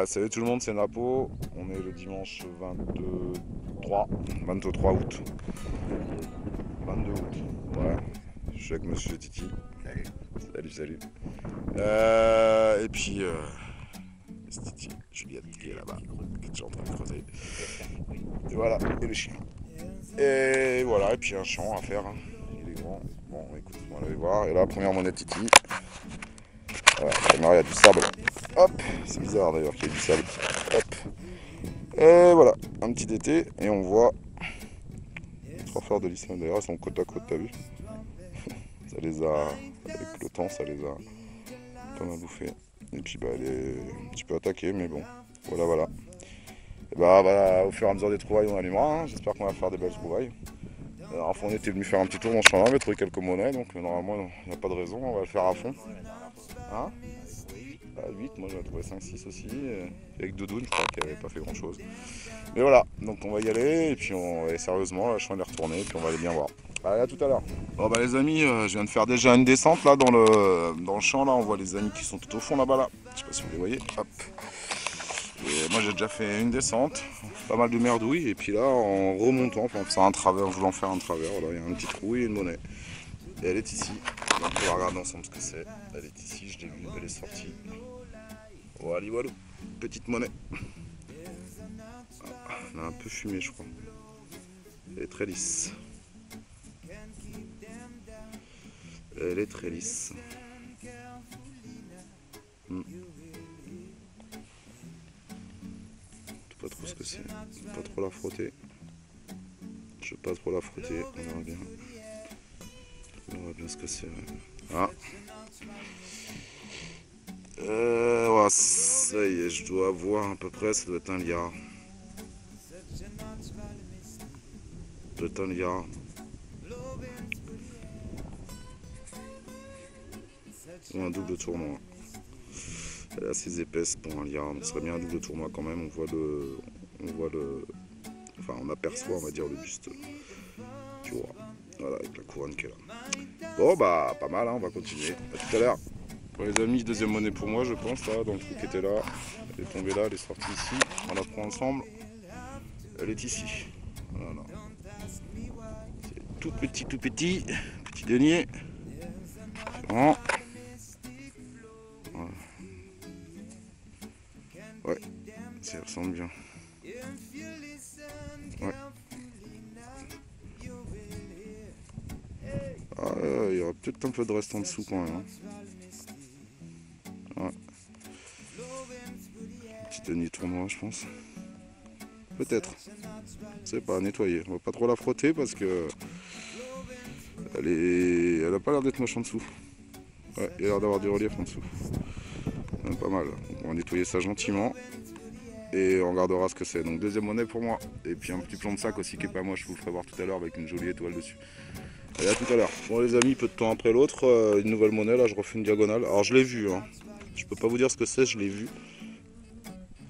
Salut tout le monde, c'est Napo. On est le dimanche 23 août. 22 août. Ouais. Je suis avec Monsieur Titi. Salut. Salut. Et puis, c'est Titi, Juliette qui est là-bas, qui est déjà en train de creuser. Et voilà, et le chien. Et voilà, et puis un champ à faire. Il est grand. Bon, écoute, on va aller voir. Et là, première monnaie de Titi. Voilà, il y a du sable. Hop, c'est bizarre d'ailleurs qu'il y ait du sable. Hop. Et voilà, un petit été, et on voit trois fleurs de lys. D'ailleurs, elles sont côte à côte, t'as vu? Ça les a, avec le temps, ça les a pas mal bouffées. Et puis, bah, elle est un petit peu attaquée, mais bon, voilà. Et bah, voilà, au fur et à mesure des trouvailles, on allumera. Hein. J'espère qu'on va faire des belles trouvailles. Alors, on était venu faire un petit tour dans ce champ-là, on va trouver quelques monnaies, donc normalement, il n'y a pas de raison, on va le faire à fond. Hein? À 8, moi j'en ai trouvé 5-6 aussi, avec Doudoune, je crois qu'il n'avait pas fait grand chose. Mais voilà, donc on va y aller, et puis sérieusement, là, je suis en train de retourner, et puis on va aller bien voir. Allez, à tout à l'heure. Bon bah les amis, je viens de faire déjà une descente là dans le champ, là, on voit les amis qui sont tout au fond là-bas là. Je sais pas si vous les voyez, hop. Et moi j'ai déjà fait une descente, pas mal de merdouilles, et puis là en remontant, enfin en faisant un travers, en voulant faire un travers, voilà, il y a un petit trou et une monnaie. Et elle est ici, donc on va regarder ensemble ce que c'est. Elle est ici, je l'ai vue, elle est sortie. Voilà, voilà, petite monnaie. Ah, elle a un peu fumé, je crois. Elle est très lisse. Elle est très lisse. Hmm. Je sais pas trop ce que c'est. Je vais pas trop la frotter. Je vais pas trop la frotter. On verra bien. On verra bien ce que c'est. Ah. Ouais, ça y est, je dois voir à peu près. Ça doit être un liard. Ça doit être un liard. Ou un double tournoi. Elle est assez épaisse pour un liard. Donc ce serait bien un double tournoi quand même. On voit le. Enfin, on aperçoit, on va dire, le buste. Tu vois. Voilà, avec la couronne qu'elle a. Bon, bah, pas mal, hein, on va continuer. À tout à l'heure. Pour les amis, deuxième monnaie pour moi, je pense, là, dans le trou qui était là. Elle est tombée là, elle est sortie ici. On la prend ensemble. Elle est ici. Voilà. C'est tout petit. Petit denier. Voilà. Ouais, ça ressemble bien. Ouais. Ah, il y aura peut-être un peu de reste en dessous quand même. Hein. Ouais. Petit denier tournoi, je pense. Peut-être. Je sais pas, nettoyer. On va pas trop la frotter parce que elle a pas l'air d'être moche en dessous. Ouais, il y a l'air d'avoir du relief en dessous. Pas mal. Donc on va nettoyer ça gentiment. Et on regardera ce que c'est. Donc deuxième monnaie pour moi. Et puis un petit plan de sac aussi qui est pas moche, je vous le ferai voir tout à l'heure avec une jolie étoile dessus. Allez, à tout à l'heure. Bon les amis, peu de temps après l'autre, une nouvelle monnaie, là je refais une diagonale. Alors je l'ai vue, hein. Je peux pas vous dire ce que c'est, je l'ai vu.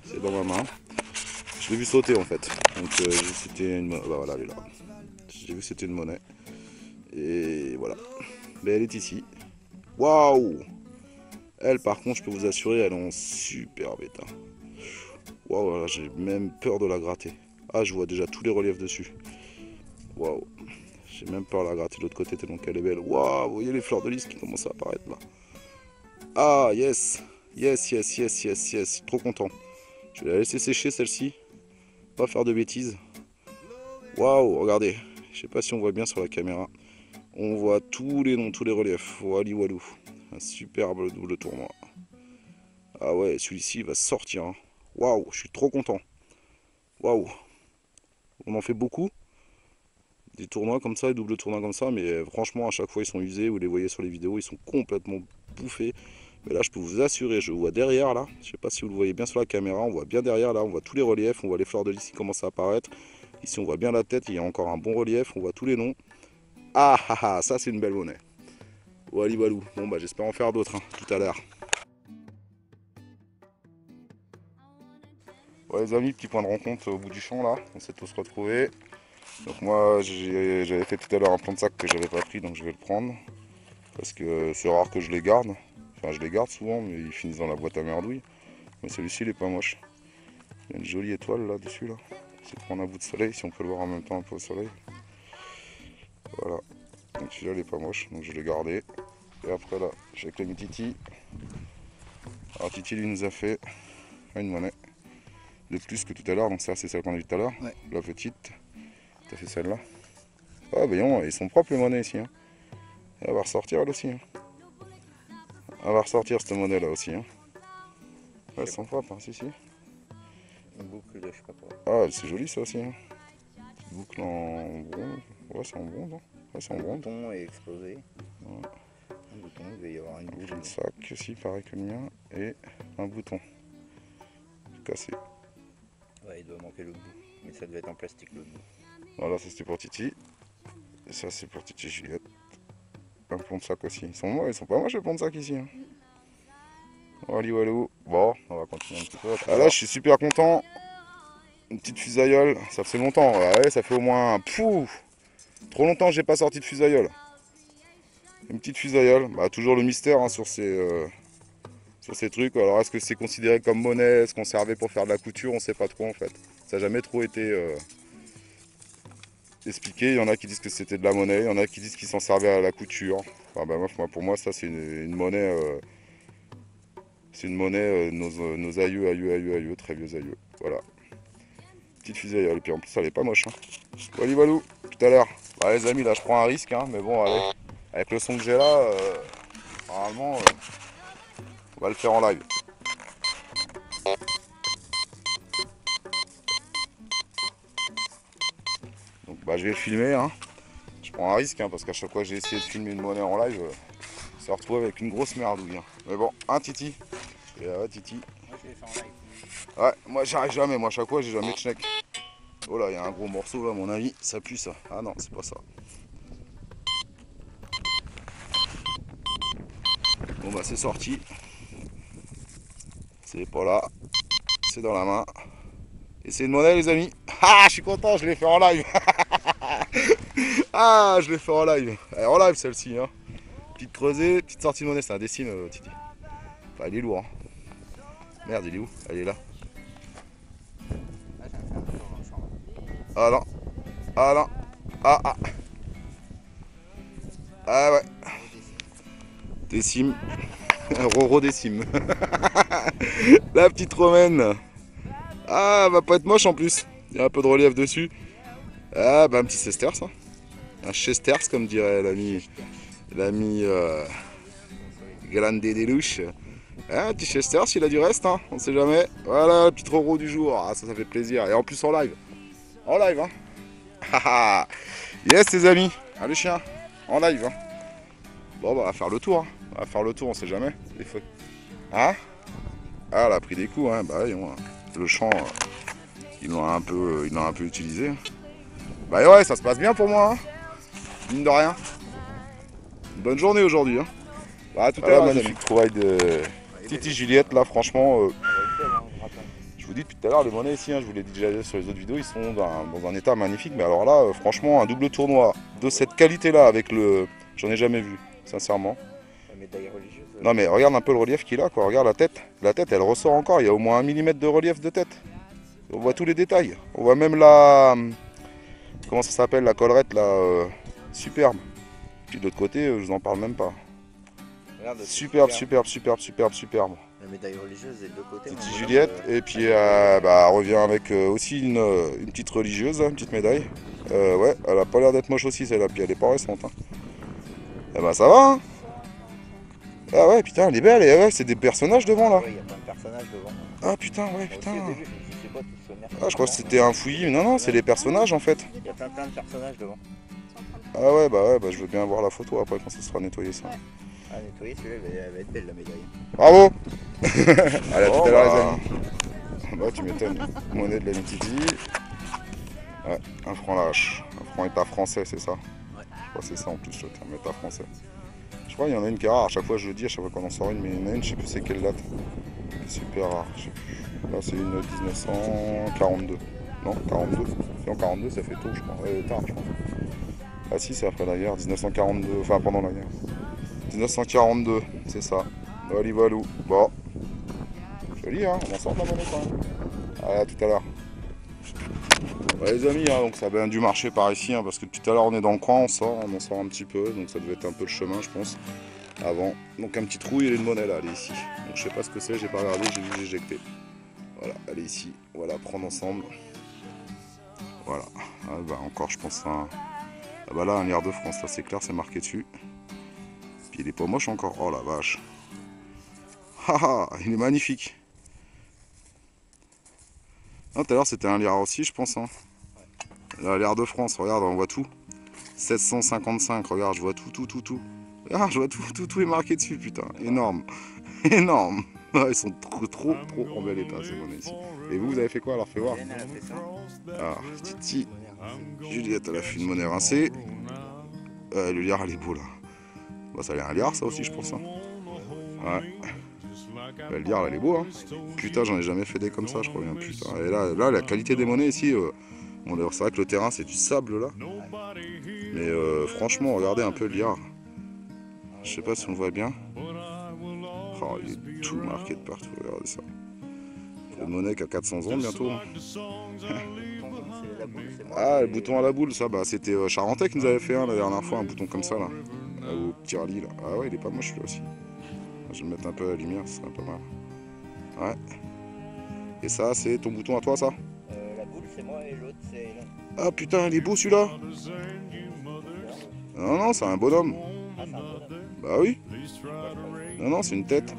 C'est dans ma main. Je l'ai vu sauter en fait. Donc c'était une monnaie. Bah voilà, elle est là. J'ai vu que c'était une monnaie. Et voilà. Mais elle est ici. Waouh! Elle par contre, je peux vous assurer, elle est en super bêta. Waouh, j'ai même peur de la gratter. Ah, je vois déjà tous les reliefs dessus. Waouh, j'ai même peur de la gratter de l'autre côté tellement qu'elle est belle. Waouh, vous voyez les fleurs de lys qui commencent à apparaître là. Ah, yes. Trop content. Je vais la laisser sécher celle-ci. Pas faire de bêtises. Waouh, regardez. Je sais pas si on voit bien sur la caméra. On voit tous les noms, tous les reliefs. Wally Walou. Un superbe double tournoi. Ah ouais, celui-ci va sortir. Hein. Waouh, je suis trop content. Waouh. On en fait beaucoup. Des tournois comme ça, des doubles tournois comme ça, mais franchement à chaque fois ils sont usés, vous les voyez sur les vidéos, ils sont complètement bouffés. Mais là je peux vous assurer, je vois derrière là, je sais pas si vous le voyez bien sur la caméra, on voit bien derrière là, on voit tous les reliefs, on voit les fleurs de lys qui commencent à apparaître. Ici on voit bien la tête, il y a encore un bon relief, on voit tous les noms. Ah ah ah, ça c'est une belle monnaie. Wally Walou, bon bah j'espère en faire d'autres, hein, tout à l'heure. Ouais les amis, petit point de rencontre au bout du champ là, on s'est tous retrouvés. Donc moi j'avais fait tout à l'heure un plan de sac que j'avais pas pris donc je vais le prendre. Parce que c'est rare que je les garde. Enfin je les garde souvent mais ils finissent dans la boîte à merdouille. Mais celui-ci il est pas moche. Il y a une jolie étoile là dessus là. C'est de prendre un bout de soleil si on peut le voir en même temps un peu au soleil. Voilà. Donc celui-là il est pas moche, donc je l'ai gardé. Et après là, j'ai avec l'ami Titi. Alors Titi lui nous a fait une monnaie de plus que tout à l'heure, donc ça c'est celle qu'on a vue tout à l'heure. Ouais. La petite. T'as fait celle-là. Ah bah non, ils sont propres les monnaies ici. Hein. Elle va ressortir elle aussi. Hein. Elle va ressortir cette monnaie là aussi. Hein. Ouais, elles sont propres, hein, si. Une boucle de je sais pas quoi. Ah c'est joli ça aussi. Hein. Petite boucle en bronze. Ouais c'est en bronze. Hein. Ouais, c'est en Le bronze. bouton est explosé. Ouais. Un bouton, il va y avoir une boucle. J'ai le sac aussi pareil que le mien. Et un bouton. Cassé. Ouais, il doit manquer le bout. Mais ça devait être en plastique le bout. Voilà, ça c'était pour Titi. Et ça c'est pour Titi Juliette. Un plomb de sac aussi. Ils sont pas moches les plombs de sac ici. Hein. Wally walou. Bon, on va continuer un petit peu. Ah là je suis super content. Une petite fusailleule. Ça fait longtemps. Ouais, ça fait au moins. Pouf, trop longtemps que j'ai pas sorti de fusailleule. Une petite fusailleule. Bah, toujours le mystère hein, sur ces trucs. Alors est-ce que c'est considéré comme monnaie? Est-ce qu'on servait pour faire de la couture? On sait pas trop en fait. Ça n'a jamais trop été expliqué. Il y en a qui disent que c'était de la monnaie, il y en a qui disent qu'ils s'en servaient à la couture. Enfin, bah, pour moi, ça c'est une monnaie. C'est une monnaie nos aïeux, très vieux aïeux. Voilà. Petite fusailleule. Et puis en plus, elle est pas moche. Hein. Wally walou, tout à l'heure. Bah, les amis, là je prends un risque, hein, mais bon, allez. Avec le son que j'ai là, normalement, on va le faire en live. Donc bah, je vais le filmer. Hein. Je prends un risque hein, parce qu'à chaque fois que j'ai essayé de filmer une monnaie en live, ça se retrouve avec une grosse merdouille. Hein. Mais bon, un Titi. Et ouais, Titi. Moi je l'ai fait en live. Ouais, moi j'arrive jamais. Moi, à chaque fois, j'ai jamais de schneck. Oh là, il y a un gros morceau là, à mon avis. Ça pue ça. Ah non, c'est pas ça. Bon bah, c'est sorti. C'est pas là. C'est dans la main. Et c'est une monnaie, les amis. Ah, je suis content, je l'ai fait en live. Ah, je l'ai fait en live. Elle est en live celle-ci. Hein. Petite creusée, petite sortie de monnaie. C'est un dessine, Titi. Enfin, il est lourd. Hein. Merde, il est où? Elle est là. Là, j'ai fait un tour dans le champ. Ah non. Ah non. Ah ah. Ah ouais. Décime. Roro décime. La petite romaine. Ah, va pas être moche en plus. Il y a un peu de relief dessus. Ah, bah un petit Cesters. Hein. Un Chesters, comme dirait l'ami Grande des louches. Ah, un petit Chesters, il a du reste, hein. On sait jamais. Voilà, le petit Roro du jour. Ah, ça fait plaisir. Et en plus en live. En live, hein. Yes, les amis. Ah, le chien. En live, hein. Bon, bah, on va faire le tour. Hein. On va faire le tour, on sait jamais. Des fois. Hein? Ah, elle a pris des coups, hein. Bah, voyons, hein. Le champ, ils l'ont un peu utilisé. Bah ouais, ça se passe bien pour moi, hein. Mine de rien. Une bonne journée aujourd'hui, hein. Bah, tout à l'heure, magnifique trouvaille de Titi Juliette, là, franchement. Je vous dis depuis tout à l'heure, les monnaies ici, hein, je vous l'ai dit déjà sur les autres vidéos, ils sont dans un état magnifique. Mais alors là, franchement, un double tournoi de cette qualité-là, avec le... J'en ai jamais vu, sincèrement. La médaille religieuse. Non mais regarde un peu le relief qu'il a, quoi. Regarde la tête. La tête, elle ressort encore. Il y a au moins 1 millimètre de relief de tête. On voit tous les détails. On voit même la... Comment ça s'appelle? La collerette, là. Superbe. Puis de l'autre côté, je vous en parle même pas. Regarde, Superbe. La médaille religieuse est de l'autre côté. Petite Juliette. Et puis, bah, elle revient avec aussi une petite religieuse, une petite médaille. Ouais, elle a pas l'air d'être moche aussi, celle-là. Puis elle est pas récente. Hein. Eh ben, ça va, hein. Ah ouais, putain, elle est belle, et ouais, c'est des personnages devant là. Ouais, il y a plein de personnages devant. Ah putain, ouais, putain. Aussi, au début, je sais pas, tout ce mercredi. Ah, je crois que c'était un fouillis. Non, non, c'est les personnages en fait. Il y a plein de personnages devant. Ah ouais, bah je veux bien voir la photo après quand ça sera nettoyé ça. Ah, nettoyer, celui-là, elle va être belle la médaille. Bravo. Allez, à tout à l'heure, les amis. Bah, tu m'étonnes. Monnaie de la Titi. Ouais, un franc lâche. Un franc état français, c'est ça. Ouais. Je crois que c'est ça en plus, un état français. Je crois qu'il y en a une qui est rare, à chaque fois je le dis, à chaque fois qu'on en sort une, mais il y en a une, je sais plus c'est quelle date. C'est super rare, je sais plus. Là c'est une 1942. Non, 42. Si en 42 ça fait tôt, je crois. Tard, je crois. Ah si, c'est après la guerre, 1942, enfin pendant la guerre. 1942, c'est ça. Wally walou. Bon. Joli, hein, on en sort de la monnaie quand même. Allez, à tout à l'heure. Ouais, les amis, hein, donc ça a bien dû marcher par ici, hein, parce que tout à l'heure on est dans le coin, on en sort un petit peu, donc ça devait être un peu le chemin, je pense, avant. Donc un petit trou, il y a une monnaie là, elle est ici. Donc je sais pas ce que c'est, j'ai pas regardé, j'ai vu éjecter. Voilà, elle est ici. Voilà, prendre ensemble. Voilà. Ah, bah, encore, je pense, ah bah là, un liard de France, là c'est clair, c'est marqué dessus. Puis il est pas moche encore. Oh la vache. Haha, il est magnifique. Ah, tout à l'heure c'était un liard aussi, je pense. Hein. Là, liard de France, regarde, on voit tout. 755, regarde, je vois tout. Ah, je vois tout est marqué dessus, putain. Énorme. Énorme. Ah, ils sont trop en bel état, ces monnaies ici. Et vous avez fait quoi alors? Fais voir. Ah, Titi. Juliette, elle a fait une monnaie rincée. Le liard, elle est beau là. Bah, ça a l'air un liard, ça aussi, je pense. Hein. Ouais. Bah, le liard, elle est beau. Hein. Putain, j'en ai jamais fait des comme ça, je crois bien. Putain. Et là, la qualité des monnaies ici. Bon, c'est vrai que le terrain, c'est du sable là. Mais franchement, regardez un peu le liard. Je sais pas si on le voit bien. Oh, il est tout marqué de partout, regardez ça. Une monnaie qui a 400 ans bientôt. Ah, le bouton à la boule, ça, bah c'était Charentais qui nous avait fait un la dernière fois, un bouton comme ça là. Au petit rallye là. Ah ouais, il est pas moche lui aussi. Je vais me mettre un peu à la lumière, ce serait pas mal. Ouais. Et ça, c'est ton bouton à toi, ça? La boule, c'est moi et l'autre, c'est... Ah putain, il est beau celui-là. Non, c'est un bonhomme. Ah, c'est un bonhomme. Bah oui. Non, c'est une tête.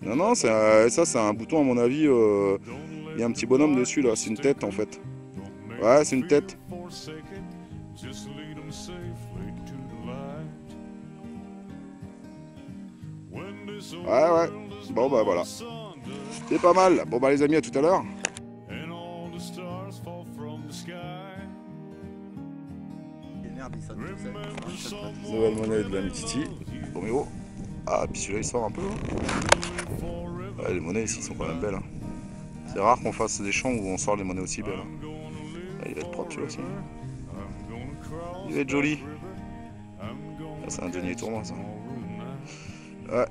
Non, ça c'est un bouton à mon avis. Il y a un petit bonhomme dessus là, c'est une tête en fait. Ouais, c'est une tête. Ouais. Bon bah voilà. C'est pas mal. Bon bah les amis, à tout à l'heure. Nouvelle monnaie de la Titi. Bon mais oh. Ah, puis celui-là il sort un peu. Hein. Ouais, les monnaies ici sont quand même belles. Hein. C'est rare qu'on fasse des champs où on sort les monnaies aussi belles. Hein. Ah, il va être propre celui-là aussi. Il va être joli. Ah, c'est un denier tournoi ça. Ouais.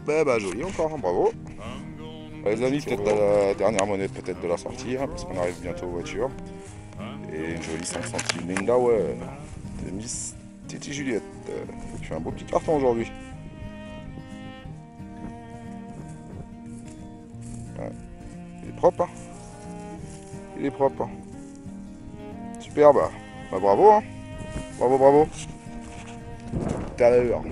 Bah joli encore, hein, bravo. Ouais, les amis, peut-être la dernière monnaie peut-être de la sortie, hein, parce qu'on arrive bientôt aux voitures. Et une jolie 5 centimes Linda, ouais. De Miss Titi Juliette. Je fais un beau petit carton aujourd'hui. Ouais. Il est propre, hein. Il est propre. Hein. Superbe. Bah, bravo, hein. Bravo. Tout à l'heure.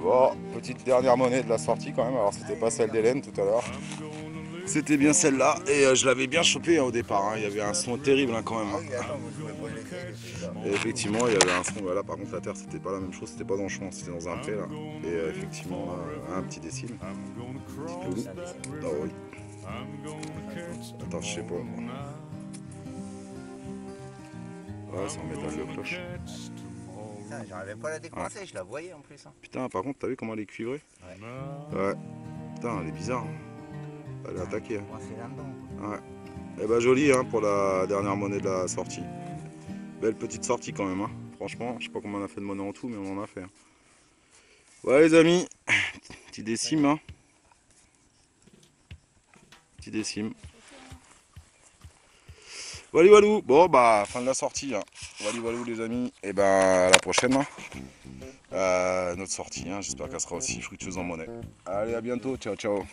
Bon, petite dernière monnaie de la sortie quand même. Alors, c'était pas celle d'Hélène tout à l'heure. C'était bien celle-là. Et je l'avais bien chopé hein, au départ. Hein. Il y avait un son terrible hein, quand même. Hein. Et effectivement, il y avait un son. Voilà, par contre, la terre, c'était pas la même chose. C'était pas dans le champ, c'était dans un pré là. Et effectivement, un petit décime. Petit loulou. Ah oui. Attends, je sais pas. Ouais, c'est en métal de cloche. J'arrivais pas à la décoincer, je la voyais en plus. Hein. Putain, par contre, t'as vu comment elle est cuivrée? Ouais. Putain, elle est bizarre. Hein. Elle est attaquée. Hein. C'est là-dedans. Ouais. Et bah jolie hein, pour la dernière monnaie de la sortie. Belle petite sortie quand même. Hein. Franchement, je sais pas combien on a fait de monnaie en tout, mais on en a fait. Hein. Ouais les amis, petit décime. Hein. Petit décime. Walou walou. Bon bah fin de la sortie. Hein. Walou les amis. Et ben à la prochaine. Hein. Notre sortie. Hein. J'espère qu'elle sera aussi fructueuse en monnaie. Allez à bientôt. Ciao.